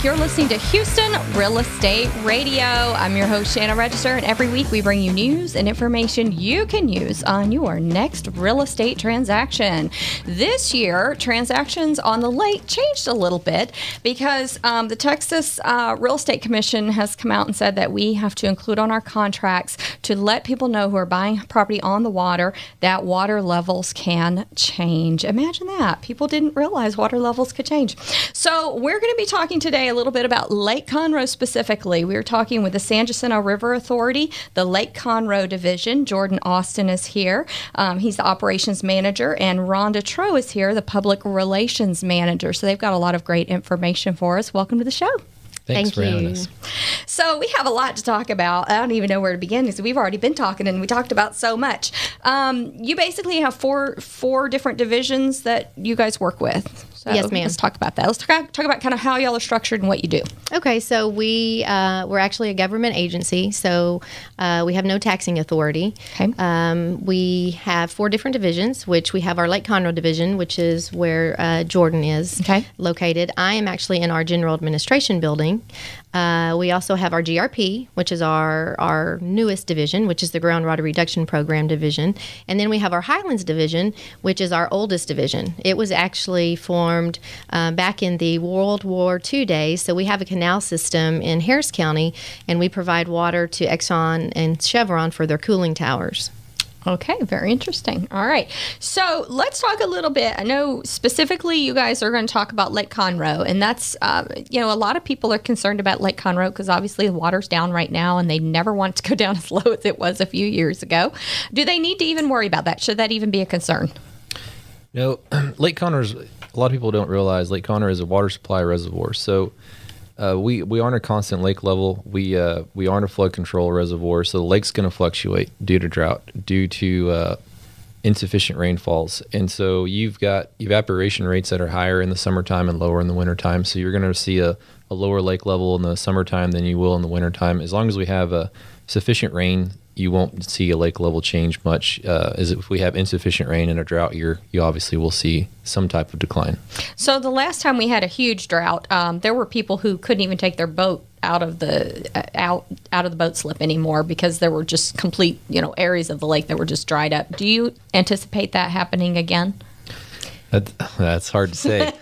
back. You're listening to Houston Real Estate Radio. I'm your host, Shannon Register, and every week we bring you news and information you can use on your next real estate transaction. This year, transactions on the lake changed a little bit because the Texas Real Estate Commission has come out and said that we have to include on our contracts to let people know who are buying property on the water that water levels can change. Imagine that. People didn't realize water levels could change. So we're going to be talking today a little bit about Lake Conroe specifically. We were talking with the San Jacinto River Authority, the Lake Conroe Division. Jordan Austin is here. He's the operations manager, and Ronda Trow is here, the public relations manager. So they've got a lot of great information for us. Welcome to the show. Thanks for having us. So we have a lot to talk about. I don't even know where to begin because we've already been talking and we talked about so much. You basically have four different divisions that you guys work with. So yes, ma'am. Let's talk about that. Let's talk about kind of how y'all are structured and what you do. Okay, so we're actually a government agency, so we have no taxing authority. Okay. We have 4 different divisions, which we have our Lake Conroe division, which is where Jordan is located. I am actually in our general administration building. We also have our GRP, which is our newest division, which is the Groundwater Reduction Program division. And then we have our Highlands division, which is our oldest division. It was actually formed back in the World War II days. So we have a canal system in Harris County, and we provide water to Exxon and Chevron for their cooling towers. Okay, very interesting. All right. So let's talk a little bit. I know specifically you guys are going to talk about Lake Conroe, and that's, a lot of people are concerned about Lake Conroe because obviously the water's down right now and they never want it to go down as low as it was a few years ago. Do they need to even worry about that? Should that even be a concern? No, Lake Conroe's, a lot of people don't realize Lake Conroe is a water supply reservoir. So we aren't a constant lake level. We aren't a flood control reservoir, so the lake's going to fluctuate due to drought, due to insufficient rainfalls. And so you've got evaporation rates that are higher in the summertime and lower in the wintertime. So you're going to see a lower lake level in the summertime than you will in the wintertime. As long as we have sufficient rain, you won't see a lake level change much. As if we have insufficient rain in a drought year, you obviously will see some type of decline. So the last time we had a huge drought, there were people who couldn't even take their boat out of the boat slip anymore because there were just complete, areas of the lake that were just dried up. Do you anticipate that happening again? That's hard to say.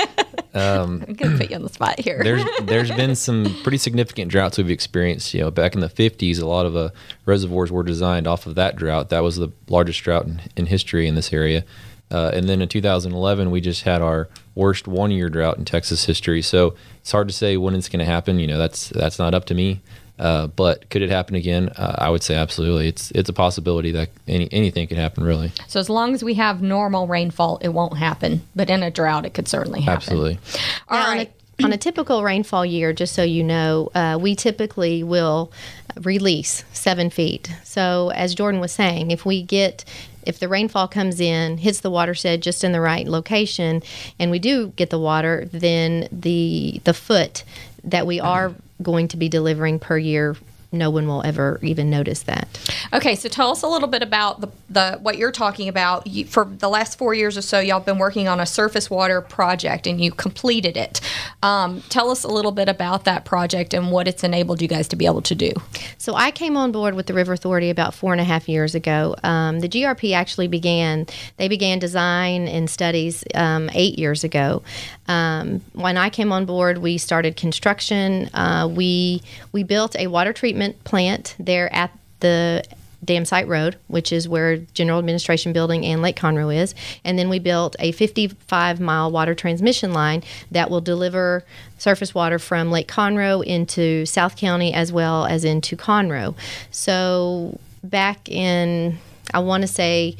I'm going to put you on the spot here. There's been some pretty significant droughts we've experienced. Back in the 50s, a lot of reservoirs were designed off of that drought. That was the largest drought in history in this area. And then in 2011, we just had our worst one-year drought in Texas history. So it's hard to say when it's going to happen. That's not up to me. But could it happen again? I would say absolutely. It's a possibility that anything could happen, really. So as long as we have normal rainfall, it won't happen. But in a drought, it could certainly happen. Absolutely. All right. On a typical rainfall year, just so you know, we typically will release 7 feet. So as Jordan was saying, if the rainfall comes in, hits the watershed just in the right location, and we do get the water, then the foot that we are going to be delivering per year, no one will ever even notice that. Okay, so tell us a little bit about the what you're talking about. For the last 4 years or so, y'all have been working on a surface water project, and you completed it. Tell us a little bit about that project and what it's enabled you guys to be able to do. So I came on board with the River Authority about 4.5 years ago. The GRP actually began design and studies 8 years ago. When I came on board, we started construction. We built a water treatment plant there at the Dam Site Road, which is where General Administration Building and Lake Conroe is. And then we built a 55-mile water transmission line that will deliver surface water from Lake Conroe into South County as well as into Conroe. So back in, I want to say,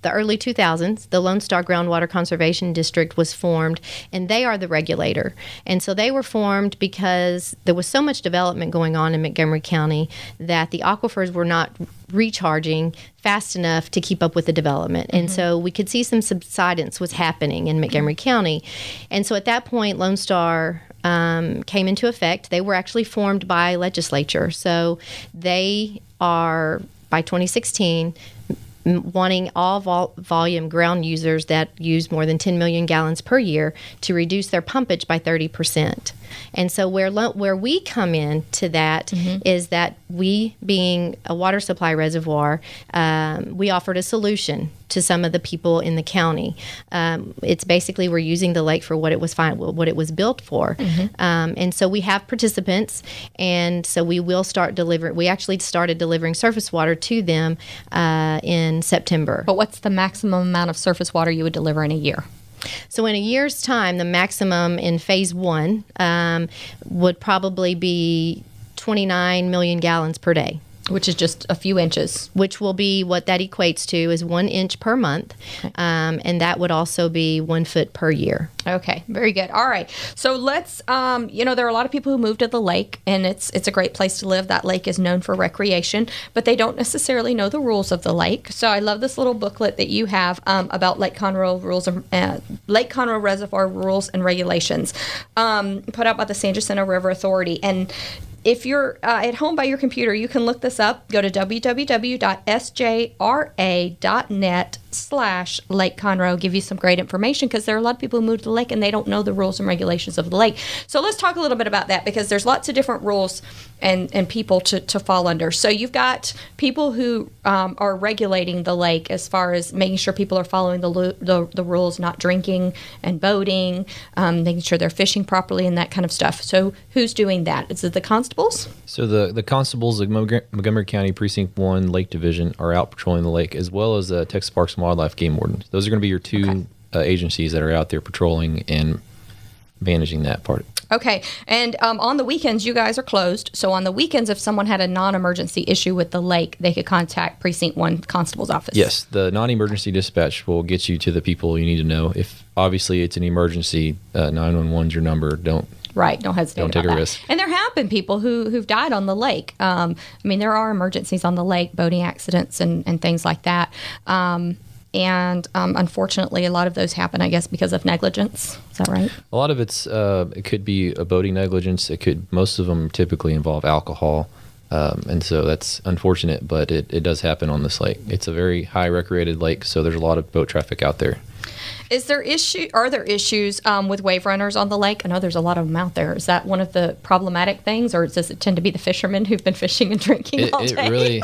the early 2000s, the Lone Star Groundwater Conservation District was formed, and they are the regulator. And so they were formed because there was so much development going on in Montgomery County that the aquifers were not recharging fast enough to keep up with the development. Mm-hmm. And so we could see some subsidence was happening in Montgomery County. And so at that point, Lone Star came into effect. They were actually formed by legislature. So they are, by 2016, wanting all volume ground users that use more than 10 million gallons per year to reduce their pumpage by 30%. And so where we come in to that is that we, being a water supply reservoir, we offered a solution to some of the people in the county. It's basically we're using the lake for what it was built for. And so we have participants, and so we will start delivering. We actually started delivering surface water to them in September. But what's the maximum amount of surface water you would deliver in a year? So in a year's time, the maximum in phase 1 would probably be 29 million gallons per day. Which is just a few inches. Which will be what that equates to is 1 inch per month. Okay. And that would also be 1 foot per year. Okay, very good. All right. So let's, there are a lot of people who move to the lake, and it's a great place to live. That lake is known for recreation, but they don't necessarily know the rules of the lake. So I love this little booklet that you have about Lake Conroe Lake Conroe Reservoir rules and regulations, put out by the San Jacinto River Authority. And if you're at home by your computer, you can look this up. Go to www.sjra.net/Lake Conroe. Give you some great information, because there are a lot of people who move to the lake and they don't know the rules and regulations of the lake. So let's talk a little bit about that, because there's lots of different rules and people to fall under. So you've got people who are regulating the lake as far as making sure people are following the rules, not drinking and boating, making sure they're fishing properly and that kind of stuff. So who's doing that? Is it the constables? So the constables of Montgomery County Precinct 1 Lake Division are out patrolling the lake, as well as Texas Parks and Wildlife Game Wardens. Those are going to be your two agencies that are out there patrolling and managing that part. Okay. And on the weekends, you guys are closed. So on the weekends, if someone had a non-emergency issue with the lake, they could contact Precinct 1 Constable's office. Yes. The non-emergency dispatch will get you to the people you need to know. If obviously it's an emergency, 911's your number. Don't hesitate. Don't take a risk. And there have been people who've died on the lake. There are emergencies on the lake, boating accidents and things like that. And unfortunately, a lot of those happen, I guess, because of negligence. Is that right? A lot of it could be a boating negligence. Most of them typically involve alcohol. And so that's unfortunate, but it does happen on this lake. It's a very high recreated lake, so there's a lot of boat traffic out there. Are there issues with wave runners on the lake? I know there's a lot of them out there. Is that one of the problematic things, or does it tend to be the fishermen who've been fishing and drinking all day?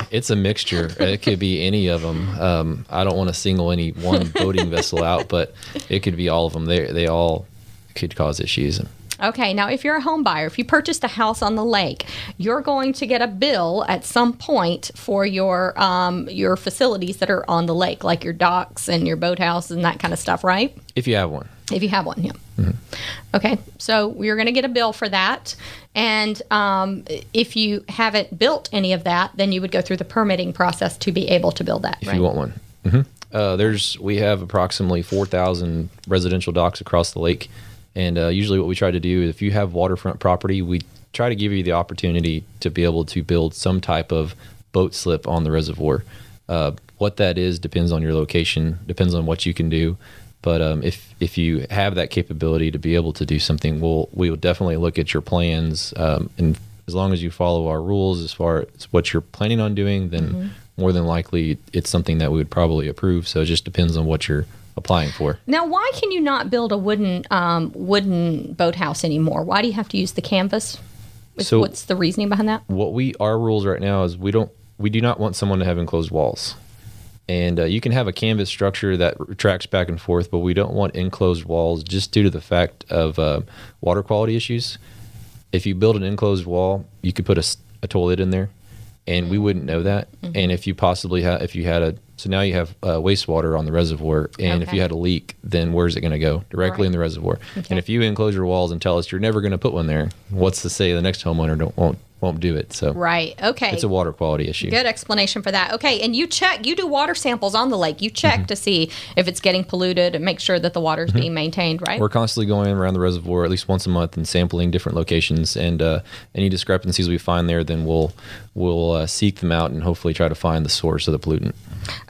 It's a mixture. It could be any of them. I don't want to single any one boating vessel out, but it could be all of them. They all could cause issues. Okay, now if you're a home buyer, if you purchased a house on the lake, you're going to get a bill at some point for your facilities that are on the lake, like your docks and your boathouse and that kind of stuff, right? If you have one. If you have one, yeah. Mm-hmm. Okay, so you're going to get a bill for that. And if you haven't built any of that, then you would go through the permitting process to be able to build that, if you want one. Mm-hmm. We have approximately 4,000 residential docks across the lake. And usually what we try to do, if you have waterfront property, we try to give you the opportunity to be able to build some type of boat slip on the reservoir. What that is depends on your location, depends on what you can do. But if you have that capability to be able to do something, we will definitely look at your plans. And as long as you follow our rules as far as what you're planning on doing, then more than likely it's something that we would probably approve. So it just depends on what you're applying for. Now, why can you not build a wooden boathouse anymore? Why do you have to use the canvas? So what's the reasoning behind that? Our rules right now is we do not want someone to have enclosed walls. And you can have a canvas structure that retracts back and forth, but we don't want enclosed walls just due to the fact of water quality issues. If you build an enclosed wall, you could put a toilet in there, and we wouldn't know that. Mm-hmm. And if you so now you have wastewater on the reservoir, and if you had a leak, then where's it going to go? Directly in the reservoir. Okay. And if you enclose your walls and tell us you're never going to put one there, what's to say the next homeowner won't do it? So okay, it's a water quality issue. Good explanation for that. Okay, and you do water samples on the lake. You check to see if it's getting polluted and make sure that the water is being maintained, right? We're constantly going around the reservoir at least once a month and sampling different locations, and any discrepancies we find there, then we'll seek them out and hopefully try to find the source of the pollutant.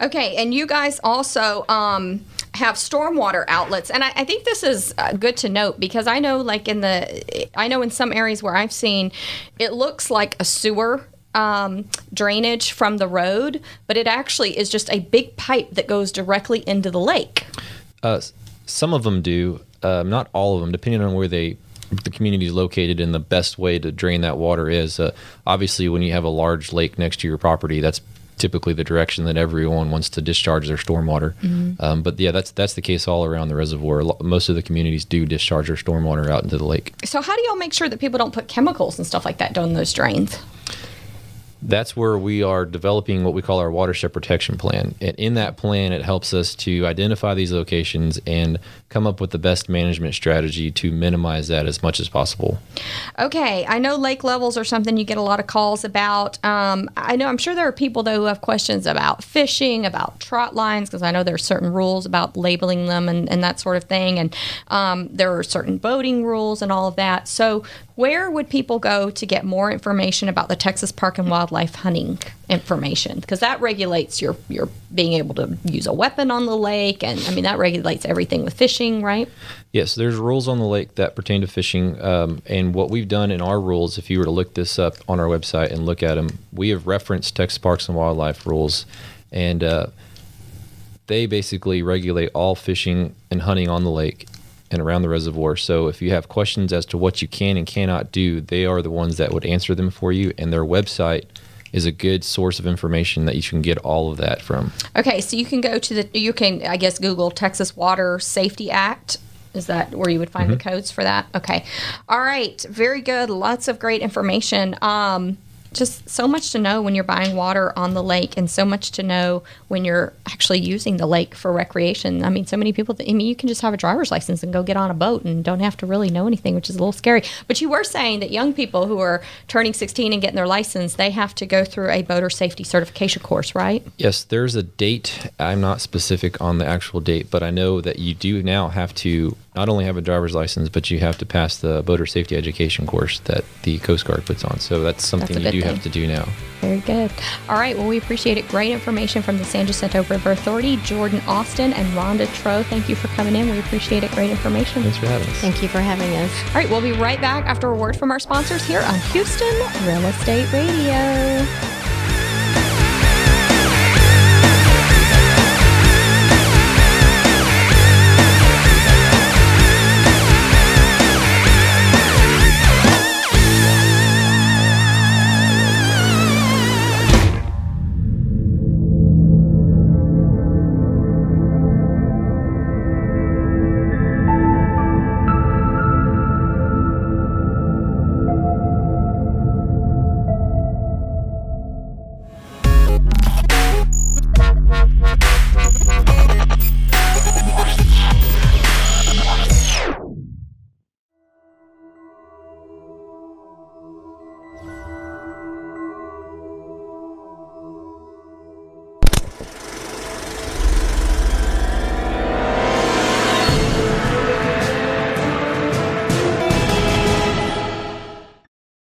Okay, and you guys also have stormwater outlets, and I think this is good to note, because I know in some areas where I've seen, it looks like a sewer drainage from the road, but it actually is just a big pipe that goes directly into the lake. Some of them do, not all of them, depending on where the community is located and the best way to drain that water is. Obviously, when you have a large lake next to your property, that's typically the direction that everyone wants to discharge their stormwater. But yeah, that's the case all around the reservoir. Most of the communities do discharge their stormwater out into the lake. So how do y'all make sure that people don't put chemicals and stuff like that down those drains? That's where we are developing what we call our watershed protection plan. And in that plan, it helps us to identify these locations and come up with the best management strategy to minimize that as much as possible. Okay, I know lake levels are something you get a lot of calls about. I'm sure there are people, though, who have questions about fishing, about trot lines, because I know there are certain rules about labeling them and that sort of thing. And there are certain boating rules and all of that. So where would people go to get more information about the Texas Park and Wildlife hunting information? Because that regulates your being able to use a weapon on the lake, and I mean that regulates everything with fishing, right? Yes, there's rules on the lake that pertain to fishing, and what we've done in our rules, if you were to look this up on our website and look at them, we have referenced Texas Parks and Wildlife rules, and they basically regulate all fishing and hunting on the lake and around the reservoir. So if you have questions as to what you can and cannot do, they are the ones that would answer them for you, and their website is a good source of information that you can get all of that from. Okay, so you can go to you can, I guess, Google Texas Water Safety Act. Is that where you would find the codes for that? Okay. All right. Very good. Lots of great information. Just so much to know when you're buying water on the lake, and so much to know when you're actually using the lake for recreation. I mean, so many people, you can just have a driver's license and go get on a boat and don't have to really know anything, which is a little scary. But you were saying that young people who are turning 16 and getting their license, they have to go through a boater safety certification course, right? Yes, there's a date. I'm not specific on the actual date, but I know that you do now have to not only have a driver's license, but you have to pass the boater safety education course that the Coast Guard puts on. So that's something you do have to do now. Very good. All right. Well, we appreciate it. Great information from the San Jacinto River Authority, Jordan Austin and Ronda Trow. Thank you for coming in. We appreciate it. Great information. Thanks for having us. Thank you for having us. All right. We'll be right back after a word from our sponsors here on Houston Real Estate Radio.